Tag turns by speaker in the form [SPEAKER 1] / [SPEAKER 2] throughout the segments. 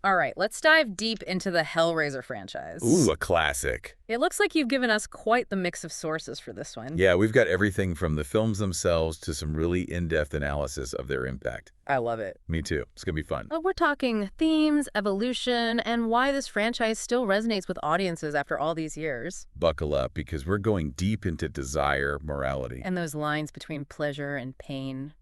[SPEAKER 1] All right, let's dive deep into the Hellraiser franchise.
[SPEAKER 2] Ooh, a classic.
[SPEAKER 1] It looks like you've given us quite the mix of sources for this one.
[SPEAKER 2] Yeah, we've got everything from the films themselves to some really in-depth analysis of their impact.
[SPEAKER 1] I love it.
[SPEAKER 2] Me too. It's going to be fun.
[SPEAKER 1] We're talking themes, evolution, and why this franchise still resonates with audiences after all these years.
[SPEAKER 2] Buckle up because we're going deep into desire, morality.
[SPEAKER 1] And those lines between pleasure and pain.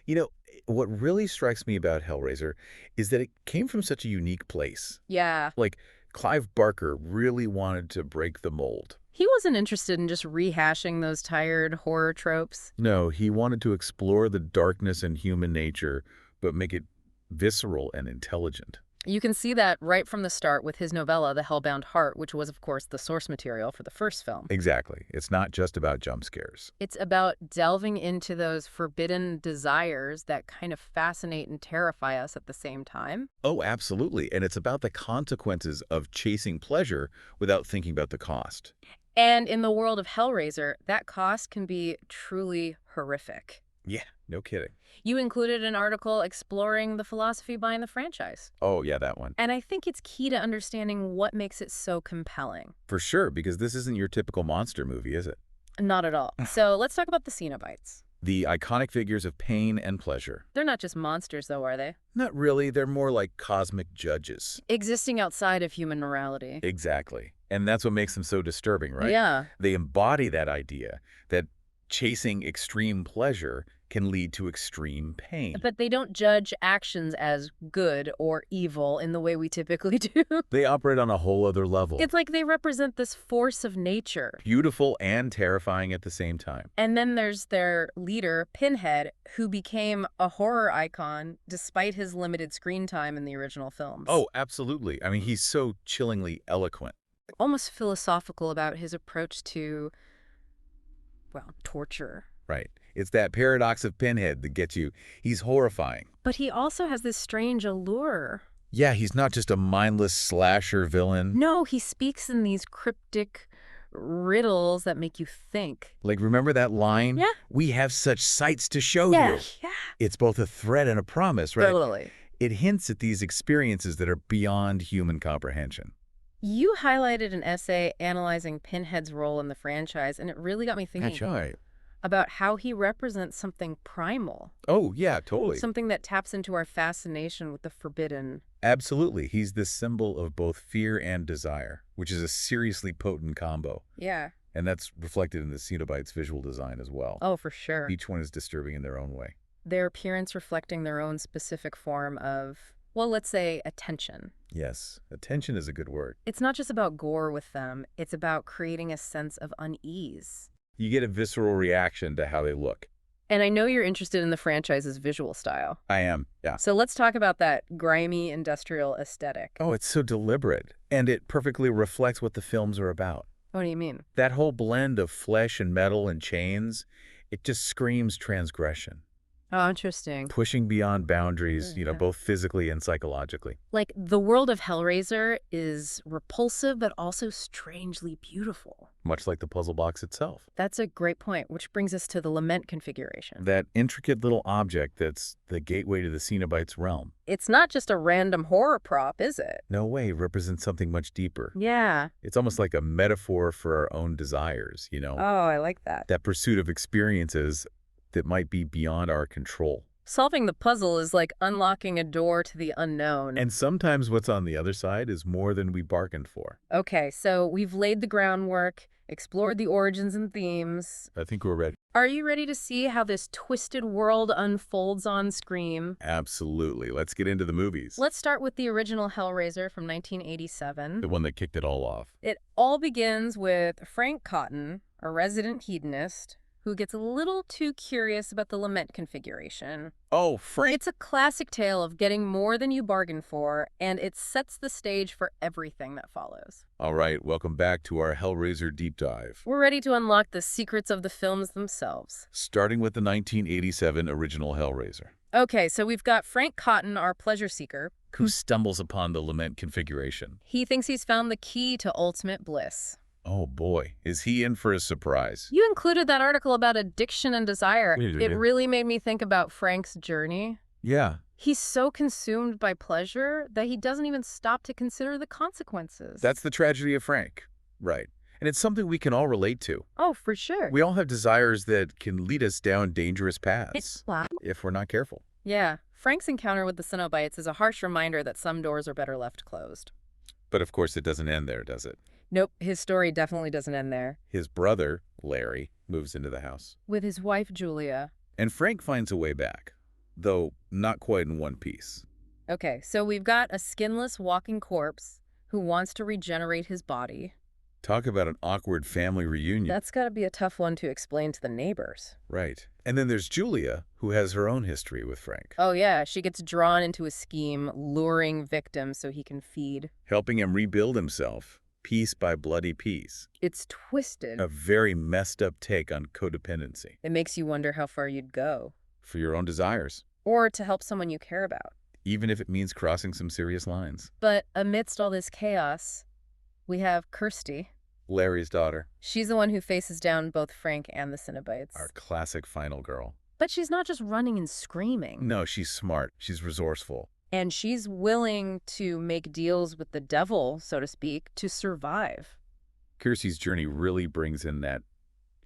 [SPEAKER 2] You know, what really strikes me about Hellraiser is that it came from such a unique place.
[SPEAKER 1] Yeah.
[SPEAKER 2] Like, Clive Barker really wanted to break the mold.
[SPEAKER 1] He wasn't interested in just rehashing those tired horror tropes.
[SPEAKER 2] No, he wanted to explore the darkness in human nature, but make it visceral and intelligent.
[SPEAKER 1] You can see that right from the start with his novella, The Hellbound Heart, which was, of course, the source material for the first film.
[SPEAKER 2] Exactly. It's not just about jump scares.
[SPEAKER 1] It's about delving into those forbidden desires that kind of fascinate and terrify us at the same time.
[SPEAKER 2] Oh, absolutely. And it's about the consequences of chasing pleasure without thinking about the cost.
[SPEAKER 1] And in the world of Hellraiser, that cost can be truly horrific.
[SPEAKER 2] Yeah, no kidding.
[SPEAKER 1] You included an article exploring the philosophy behind the franchise.
[SPEAKER 2] Oh, yeah, that one.
[SPEAKER 1] And I think it's key to understanding what makes it so compelling.
[SPEAKER 2] For sure, because this isn't your typical monster movie, is it?
[SPEAKER 1] Not at all. So let's talk about the Cenobites.
[SPEAKER 2] The iconic figures of pain and pleasure.
[SPEAKER 1] They're not just monsters, though, are they?
[SPEAKER 2] Not really. They're more like cosmic judges.
[SPEAKER 1] Existing outside of human morality.
[SPEAKER 2] Exactly. And that's what makes them so disturbing, right?
[SPEAKER 1] Yeah.
[SPEAKER 2] They embody that idea that chasing extreme pleasure can lead to extreme pain.
[SPEAKER 1] But they don't judge actions as good or evil in the way we typically do.
[SPEAKER 2] They operate on a whole other level.
[SPEAKER 1] It's like they represent this force of nature.
[SPEAKER 2] Beautiful and terrifying at the same time.
[SPEAKER 1] And then there's their leader, Pinhead, who became a horror icon despite his limited screen time in the original films.
[SPEAKER 2] Oh, absolutely. I mean, he's so chillingly eloquent.
[SPEAKER 1] Almost philosophical about his approach to, well, torture.
[SPEAKER 2] Right. It's that paradox of Pinhead that gets you. He's horrifying.
[SPEAKER 1] But he also has this strange allure.
[SPEAKER 2] Yeah, he's not just a mindless slasher villain.
[SPEAKER 1] No, he speaks in these cryptic riddles that make you think.
[SPEAKER 2] Like, remember that line?
[SPEAKER 1] Yeah.
[SPEAKER 2] We have such sights to show
[SPEAKER 1] Yeah,
[SPEAKER 2] you.
[SPEAKER 1] yeah.
[SPEAKER 2] It's both a threat and a promise, right?
[SPEAKER 1] Totally.
[SPEAKER 2] It hints at these experiences that are beyond human comprehension.
[SPEAKER 1] You highlighted an essay analyzing Pinhead's role in the franchise, and it really got me thinking
[SPEAKER 2] That's right.
[SPEAKER 1] about how he represents something primal.
[SPEAKER 2] Oh, yeah, totally.
[SPEAKER 1] Something that taps into our fascination with the forbidden.
[SPEAKER 2] Absolutely. He's the symbol of both fear and desire, which is a seriously potent combo.
[SPEAKER 1] Yeah.
[SPEAKER 2] And that's reflected in the Cenobites' visual design as well.
[SPEAKER 1] Oh, for sure.
[SPEAKER 2] Each one is disturbing in their own way.
[SPEAKER 1] Their appearance reflecting their own specific form of, well, let's say, attention.
[SPEAKER 2] Yes, attention is a good word.
[SPEAKER 1] It's not just about gore with them. It's about creating a sense of unease.
[SPEAKER 2] You get a visceral reaction to how they look.
[SPEAKER 1] And I know you're interested in the franchise's visual style.
[SPEAKER 2] I am, yeah.
[SPEAKER 1] So let's talk about that grimy industrial aesthetic.
[SPEAKER 2] Oh, it's so deliberate. And it perfectly reflects what the films are about.
[SPEAKER 1] What do you mean?
[SPEAKER 2] That whole blend of flesh and metal and chains, it just screams transgression.
[SPEAKER 1] Oh, interesting.
[SPEAKER 2] Pushing beyond boundaries,
[SPEAKER 1] Yeah.
[SPEAKER 2] both physically and psychologically.
[SPEAKER 1] Like, the world of Hellraiser is repulsive, but also strangely beautiful.
[SPEAKER 2] Much like the puzzle box itself.
[SPEAKER 1] That's a great point, which brings us to the lament configuration.
[SPEAKER 2] That intricate little object that's the gateway to the Cenobites' realm.
[SPEAKER 1] It's not just a random horror prop, is it?
[SPEAKER 2] No way, it represents something much deeper.
[SPEAKER 1] Yeah.
[SPEAKER 2] It's almost like a metaphor for our own desires.
[SPEAKER 1] Oh, I like that.
[SPEAKER 2] That pursuit of experiences that might be beyond our control.
[SPEAKER 1] Solving the puzzle is like unlocking a door to the unknown.
[SPEAKER 2] And sometimes what's on the other side is more than we bargained for.
[SPEAKER 1] Okay, so we've laid the groundwork, explored the origins and themes.
[SPEAKER 2] I think we're ready.
[SPEAKER 1] Are you ready to see how this twisted world unfolds on screen?
[SPEAKER 2] Absolutely. Let's get into the movies.
[SPEAKER 1] Let's start with the original Hellraiser from 1987.
[SPEAKER 2] The one that kicked it all off.
[SPEAKER 1] It all begins with Frank Cotton, a resident hedonist, who gets a little too curious about the lament configuration.
[SPEAKER 2] Oh, Frank!
[SPEAKER 1] It's a classic tale of getting more than you bargained for, and it sets the stage for everything that follows.
[SPEAKER 2] All right, welcome back to our Hellraiser deep dive.
[SPEAKER 1] We're ready to unlock the secrets of the films themselves.
[SPEAKER 2] Starting with the 1987 original Hellraiser.
[SPEAKER 1] Okay, so we've got Frank Cotton, our pleasure seeker.
[SPEAKER 2] Who stumbles upon the lament configuration?
[SPEAKER 1] He thinks he's found the key to ultimate bliss.
[SPEAKER 2] Oh boy, is he in for a surprise.
[SPEAKER 1] You included that article about addiction and desire.
[SPEAKER 2] We did.
[SPEAKER 1] It really made me think about Frank's journey.
[SPEAKER 2] Yeah,
[SPEAKER 1] He's so consumed by pleasure that he doesn't even stop to consider the consequences.
[SPEAKER 2] that's the tragedy of Frank. Right. And it's something we can all relate to.
[SPEAKER 1] Oh, for sure.
[SPEAKER 2] We all have desires that can lead us down dangerous
[SPEAKER 1] It's
[SPEAKER 2] paths
[SPEAKER 1] wow.
[SPEAKER 2] if we're not careful.
[SPEAKER 1] Yeah, Frank's encounter with the Cenobites is a harsh reminder that some doors are better left closed.
[SPEAKER 2] But of course, it doesn't end there, does it?
[SPEAKER 1] Nope, his story definitely doesn't end there.
[SPEAKER 2] His brother, Larry, moves into the house.
[SPEAKER 1] With his wife, Julia.
[SPEAKER 2] And Frank finds a way back, though not quite in one piece.
[SPEAKER 1] Okay, so we've got a skinless walking corpse who wants to regenerate his body.
[SPEAKER 2] Talk about an awkward family reunion.
[SPEAKER 1] That's got to be a tough one to explain to the neighbors.
[SPEAKER 2] Right. And then there's Julia, who has her own history with Frank,
[SPEAKER 1] Oh yeah, she gets drawn into a scheme, luring victims so he can feed.
[SPEAKER 2] helping him rebuild himself, piece by bloody piece.
[SPEAKER 1] It's twisted.
[SPEAKER 2] A very messed up take on codependency
[SPEAKER 1] It makes you wonder how far you'd go.
[SPEAKER 2] for your own desires,
[SPEAKER 1] Or to help someone you care about.
[SPEAKER 2] even if it means crossing some serious lines.
[SPEAKER 1] But amidst all this chaos, we have Kirsty.
[SPEAKER 2] Larry's daughter,
[SPEAKER 1] She's the one who faces down both Frank and the Cenobites.
[SPEAKER 2] our classic final girl.
[SPEAKER 1] But she's not just running and screaming.
[SPEAKER 2] No, she's smart. She's resourceful.
[SPEAKER 1] And she's willing to make deals with the devil, so to speak, to survive.
[SPEAKER 2] Kirsty's journey really brings in that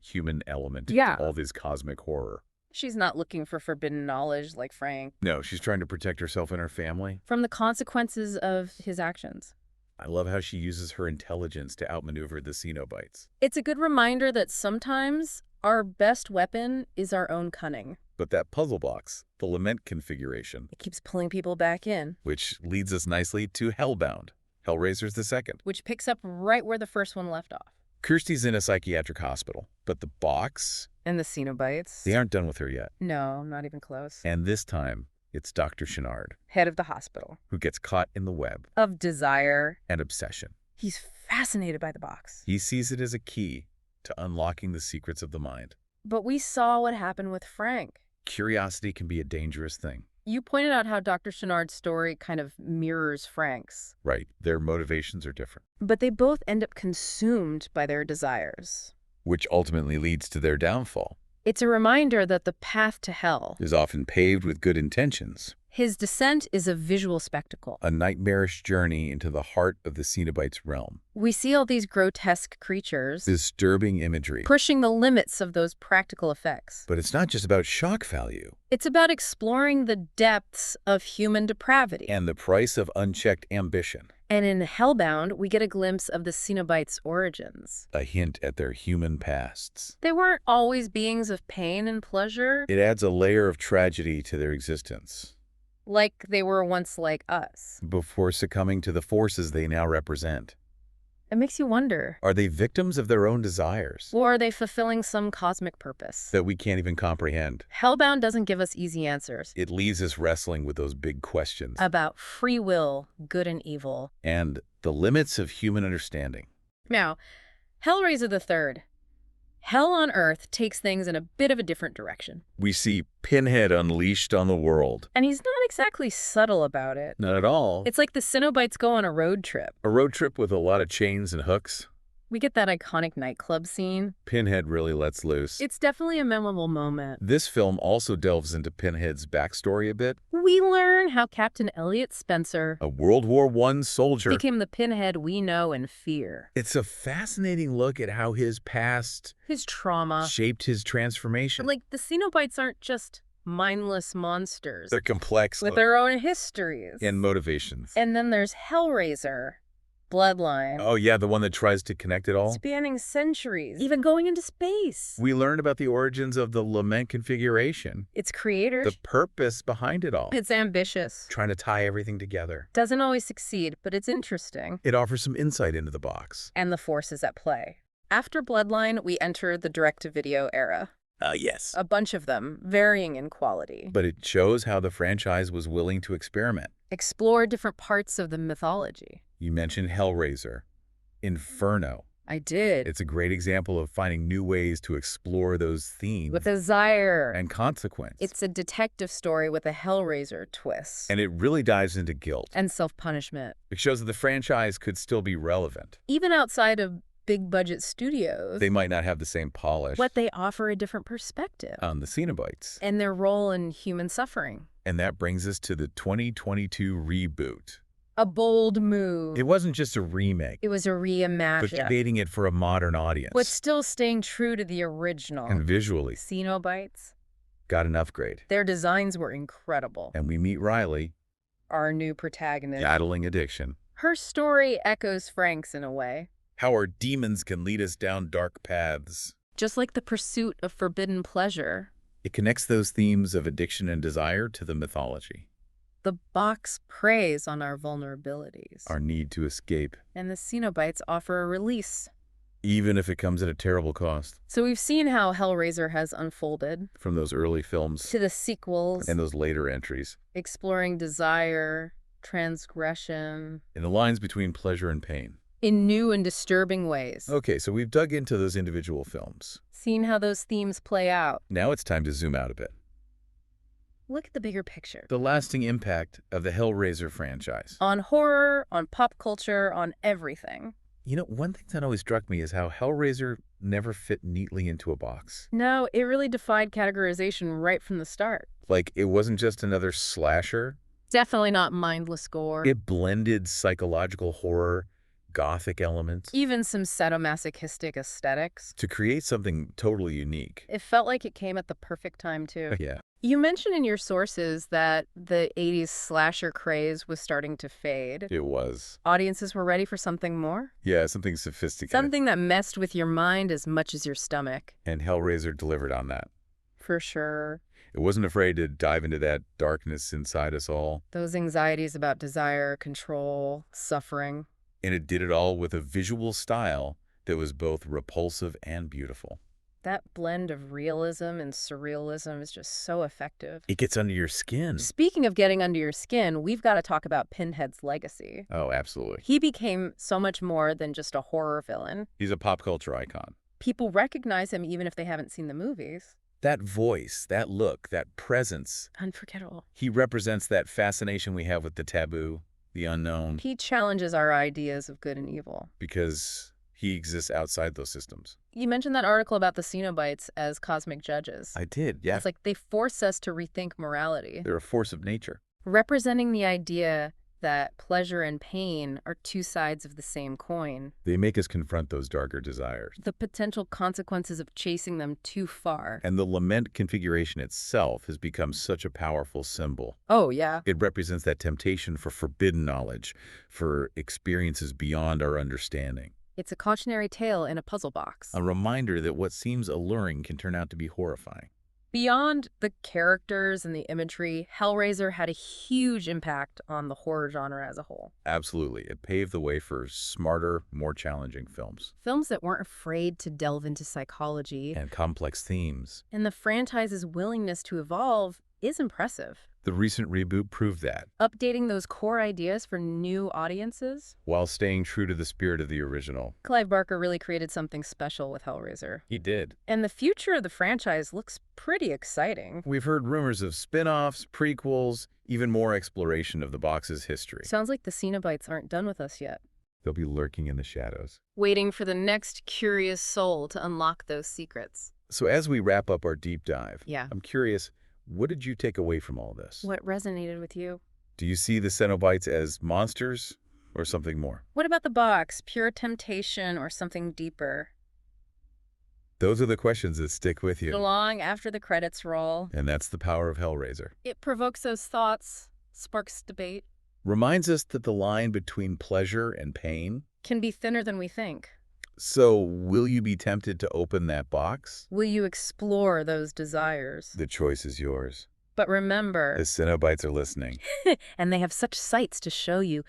[SPEAKER 2] human element
[SPEAKER 1] Yeah.
[SPEAKER 2] to all this cosmic horror.
[SPEAKER 1] She's not looking for forbidden knowledge like Frank.
[SPEAKER 2] No, she's trying to protect herself and her family.
[SPEAKER 1] From the consequences of his actions.
[SPEAKER 2] I love how she uses her intelligence to outmaneuver the Cenobites.
[SPEAKER 1] It's a good reminder that sometimes our best weapon is our own cunning.
[SPEAKER 2] But that puzzle box, the lament configuration,
[SPEAKER 1] It keeps pulling people back in,
[SPEAKER 2] which leads us nicely to Hellbound, Hellraiser's the second.
[SPEAKER 1] which picks up right where the first one left off.
[SPEAKER 2] Kirsty's in a psychiatric hospital, but the box,
[SPEAKER 1] And the Cenobites.
[SPEAKER 2] they aren't done with her yet.
[SPEAKER 1] No, not even close.
[SPEAKER 2] And this time, it's Dr. Chenard,
[SPEAKER 1] Head of the hospital.
[SPEAKER 2] who gets caught in the web
[SPEAKER 1] Of desire.
[SPEAKER 2] and obsession.
[SPEAKER 1] He's fascinated by the box.
[SPEAKER 2] He sees it as a key to unlocking the secrets of the mind.
[SPEAKER 1] But we saw what happened with Frank.
[SPEAKER 2] Curiosity can be a dangerous thing.
[SPEAKER 1] You pointed out how Dr. Chenard's story kind of mirrors Frank's.
[SPEAKER 2] Right, their motivations are different,
[SPEAKER 1] But they both end up consumed by their desires.
[SPEAKER 2] which ultimately leads to their downfall.
[SPEAKER 1] It's a reminder that the path to hell,
[SPEAKER 2] Is often paved with good intentions,
[SPEAKER 1] his descent, is a visual spectacle.
[SPEAKER 2] a nightmarish journey into the heart of the Cenobites' realm.
[SPEAKER 1] We see all these grotesque creatures
[SPEAKER 2] Disturbing imagery.
[SPEAKER 1] pushing the limits of those practical effects.
[SPEAKER 2] But it's not just about shock value
[SPEAKER 1] It's about exploring the depths of human depravity.
[SPEAKER 2] and the price of unchecked ambition,
[SPEAKER 1] And in Hellbound, we get a glimpse of the Cenobites' origins.
[SPEAKER 2] a hint at their human pasts.
[SPEAKER 1] They weren't always beings of pain and pleasure,
[SPEAKER 2] It adds a layer of tragedy to their existence
[SPEAKER 1] like they were once like us.
[SPEAKER 2] before succumbing to the forces they now represent.
[SPEAKER 1] It makes you wonder,
[SPEAKER 2] Are they victims of their own desires
[SPEAKER 1] or are they fulfilling some cosmic purpose?
[SPEAKER 2] that we can't even comprehend?
[SPEAKER 1] Hellbound doesn't give us easy answers
[SPEAKER 2] It leaves us wrestling with those big questions
[SPEAKER 1] about free will, good and evil.
[SPEAKER 2] and the limits of human understanding.
[SPEAKER 1] Now, Hellraiser the Third. Hell on Earth takes things in a bit of a different direction.
[SPEAKER 2] We see Pinhead unleashed on the world.
[SPEAKER 1] And he's not exactly subtle about it.
[SPEAKER 2] Not at all.
[SPEAKER 1] It's like the Cenobites go on a road trip.
[SPEAKER 2] A road trip with a lot of chains and hooks.
[SPEAKER 1] We get that iconic nightclub scene.
[SPEAKER 2] Pinhead really lets loose.
[SPEAKER 1] It's definitely a memorable moment.
[SPEAKER 2] This film also delves into Pinhead's backstory a bit.
[SPEAKER 1] We learn how Captain Elliot Spencer
[SPEAKER 2] A World War I soldier.
[SPEAKER 1] became the Pinhead we know and fear.
[SPEAKER 2] It's a fascinating look at how his past
[SPEAKER 1] His trauma.
[SPEAKER 2] shaped his transformation.
[SPEAKER 1] Like, the Cenobites aren't just mindless monsters
[SPEAKER 2] They're complex
[SPEAKER 1] with their own histories.
[SPEAKER 2] and motivations.
[SPEAKER 1] And then there's Hellraiser, Bloodline,
[SPEAKER 2] Oh yeah, the one that tries to connect it all?
[SPEAKER 1] spanning centuries, even going into space.
[SPEAKER 2] We learned about the origins of the lament configuration,
[SPEAKER 1] Its creator,
[SPEAKER 2] the purpose behind it all.
[SPEAKER 1] it's ambitious.
[SPEAKER 2] Trying to tie everything together.
[SPEAKER 1] Doesn't always succeed, but it's interesting.
[SPEAKER 2] It offers some insight into the box.
[SPEAKER 1] And the forces at play. After Bloodline, we enter the direct-to-video era.
[SPEAKER 2] Yes.
[SPEAKER 1] A bunch of them, varying in quality.
[SPEAKER 2] But it shows how the franchise was willing to experiment.
[SPEAKER 1] Explore different parts of the mythology.
[SPEAKER 2] You mentioned Hellraiser, Inferno.
[SPEAKER 1] I did.
[SPEAKER 2] It's a great example of finding new ways to explore those themes
[SPEAKER 1] With desire.
[SPEAKER 2] and consequence.
[SPEAKER 1] It's a detective story with a Hellraiser twist.
[SPEAKER 2] And it really dives into guilt.
[SPEAKER 1] And self-punishment.
[SPEAKER 2] It shows that the franchise could still be relevant.
[SPEAKER 1] Even outside of big-budget studios,
[SPEAKER 2] They might not have the same polish
[SPEAKER 1] what they offer a different perspective.
[SPEAKER 2] on the Cenobites.
[SPEAKER 1] And their role in human suffering.
[SPEAKER 2] And that brings us to the 2022 reboot.
[SPEAKER 1] A bold move.
[SPEAKER 2] It wasn't just a remake,
[SPEAKER 1] It was a
[SPEAKER 2] but
[SPEAKER 1] reimagining,
[SPEAKER 2] creating it for a modern
[SPEAKER 1] but
[SPEAKER 2] audience.
[SPEAKER 1] still staying true to the original.
[SPEAKER 2] And visually,
[SPEAKER 1] Cenobites,
[SPEAKER 2] got an upgrade.
[SPEAKER 1] their designs were incredible.
[SPEAKER 2] And we meet Riley,
[SPEAKER 1] Our new protagonist.
[SPEAKER 2] battling addiction.
[SPEAKER 1] Her story echoes Frank's in a way.
[SPEAKER 2] How our demons can lead us down dark paths.
[SPEAKER 1] Just like the pursuit of forbidden pleasure,
[SPEAKER 2] It connects those themes of addiction and desire to the mythology.
[SPEAKER 1] the box preys on our vulnerabilities.
[SPEAKER 2] Our need to escape,
[SPEAKER 1] And the Cenobites offer a release.
[SPEAKER 2] even if it comes at a terrible cost.
[SPEAKER 1] So we've seen how Hellraiser has unfolded
[SPEAKER 2] From those early films
[SPEAKER 1] to the sequels,
[SPEAKER 2] and those later entries.
[SPEAKER 1] exploring desire, transgression,
[SPEAKER 2] In the lines between pleasure and pain.
[SPEAKER 1] in new and disturbing ways.
[SPEAKER 2] Okay, so we've dug into those individual films.
[SPEAKER 1] Seen how those themes play out.
[SPEAKER 2] Now it's time to zoom out a bit.
[SPEAKER 1] Look at the bigger picture.
[SPEAKER 2] The lasting impact of the Hellraiser franchise.
[SPEAKER 1] On horror, on pop culture, on everything.
[SPEAKER 2] You know, one thing that always struck me is how Hellraiser never fit neatly into a box.
[SPEAKER 1] No, it really defied categorization right from the start.
[SPEAKER 2] Like, it wasn't just another slasher.
[SPEAKER 1] Definitely not mindless gore.
[SPEAKER 2] It blended psychological horror, gothic elements,
[SPEAKER 1] Even some sadomasochistic aesthetics.
[SPEAKER 2] to create something totally unique.
[SPEAKER 1] It felt like it came at the perfect time, too.
[SPEAKER 2] Yeah,
[SPEAKER 1] You mentioned in your sources that the 80s slasher craze was starting to fade.
[SPEAKER 2] it was.
[SPEAKER 1] Audiences were ready for something more?
[SPEAKER 2] Yeah, something sophisticated.
[SPEAKER 1] Something that messed with your mind as much as your stomach.
[SPEAKER 2] And Hellraiser delivered on that.
[SPEAKER 1] For sure.
[SPEAKER 2] It wasn't afraid to dive into that darkness inside us all.
[SPEAKER 1] Those anxieties about desire, control, suffering.
[SPEAKER 2] And it did it all with a visual style that was both repulsive and beautiful.
[SPEAKER 1] That blend of realism and surrealism is just so effective.
[SPEAKER 2] It gets under your skin.
[SPEAKER 1] Speaking of getting under your skin, we've got to talk about Pinhead's legacy.
[SPEAKER 2] Oh, absolutely.
[SPEAKER 1] He became so much more than just a horror villain.
[SPEAKER 2] He's a pop culture icon.
[SPEAKER 1] People recognize him even if they haven't seen the movies.
[SPEAKER 2] That voice, that look, that presence,
[SPEAKER 1] Unforgettable.
[SPEAKER 2] he represents that fascination we have with the taboo, the unknown,
[SPEAKER 1] He challenges our ideas of good and evil.
[SPEAKER 2] because he exists outside those systems.
[SPEAKER 1] You mentioned that article about the Cenobites as cosmic judges.
[SPEAKER 2] I did, yeah.
[SPEAKER 1] It's like they force us to rethink morality,
[SPEAKER 2] They're a force of nature.
[SPEAKER 1] representing the idea that pleasure and pain are two sides of the same coin.
[SPEAKER 2] They make us confront those darker desires.
[SPEAKER 1] The potential consequences of chasing them too far.
[SPEAKER 2] And the lament configuration itself has become such a powerful symbol.
[SPEAKER 1] Oh, yeah.
[SPEAKER 2] It represents that temptation for forbidden knowledge, for experiences beyond our understanding.
[SPEAKER 1] It's a cautionary tale in a puzzle box.
[SPEAKER 2] A reminder that what seems alluring can turn out to be horrifying.
[SPEAKER 1] Beyond the characters and the imagery, Hellraiser had a huge impact on the horror genre as a whole.
[SPEAKER 2] Absolutely. It paved the way for smarter, more challenging films.
[SPEAKER 1] Films that weren't afraid to delve into psychology.
[SPEAKER 2] And complex themes.
[SPEAKER 1] And the franchise's willingness to evolve is impressive.
[SPEAKER 2] The recent reboot proved that,
[SPEAKER 1] Updating those core ideas for new audiences.
[SPEAKER 2] while staying true to the spirit of the original.
[SPEAKER 1] Clive Barker really created something special with Hellraiser.
[SPEAKER 2] He did.
[SPEAKER 1] And the future of the franchise looks pretty exciting.
[SPEAKER 2] We've heard rumors of spin-offs, prequels, even more exploration of the box's history.
[SPEAKER 1] Sounds like the Cenobites aren't done with us yet.
[SPEAKER 2] They'll be lurking in the shadows.
[SPEAKER 1] Waiting for the next curious soul to unlock those secrets.
[SPEAKER 2] So as we wrap up our deep dive,
[SPEAKER 1] Yeah.
[SPEAKER 2] I'm curious, what did you take away from all this?
[SPEAKER 1] What resonated with you?
[SPEAKER 2] Do you see the Cenobites as monsters or something more?
[SPEAKER 1] What about the box? Pure temptation or something deeper?
[SPEAKER 2] Those are the questions that stick with you.
[SPEAKER 1] Long after the credits roll.
[SPEAKER 2] And that's the power of Hellraiser.
[SPEAKER 1] It provokes those thoughts, sparks debate.
[SPEAKER 2] Reminds us that the line between pleasure and pain.
[SPEAKER 1] Can be thinner than we think.
[SPEAKER 2] So, will you be tempted to open that box?
[SPEAKER 1] Will you explore those desires?
[SPEAKER 2] The choice is yours.
[SPEAKER 1] But remember,
[SPEAKER 2] The Cenobites are listening.
[SPEAKER 1] and they have such sights to show you.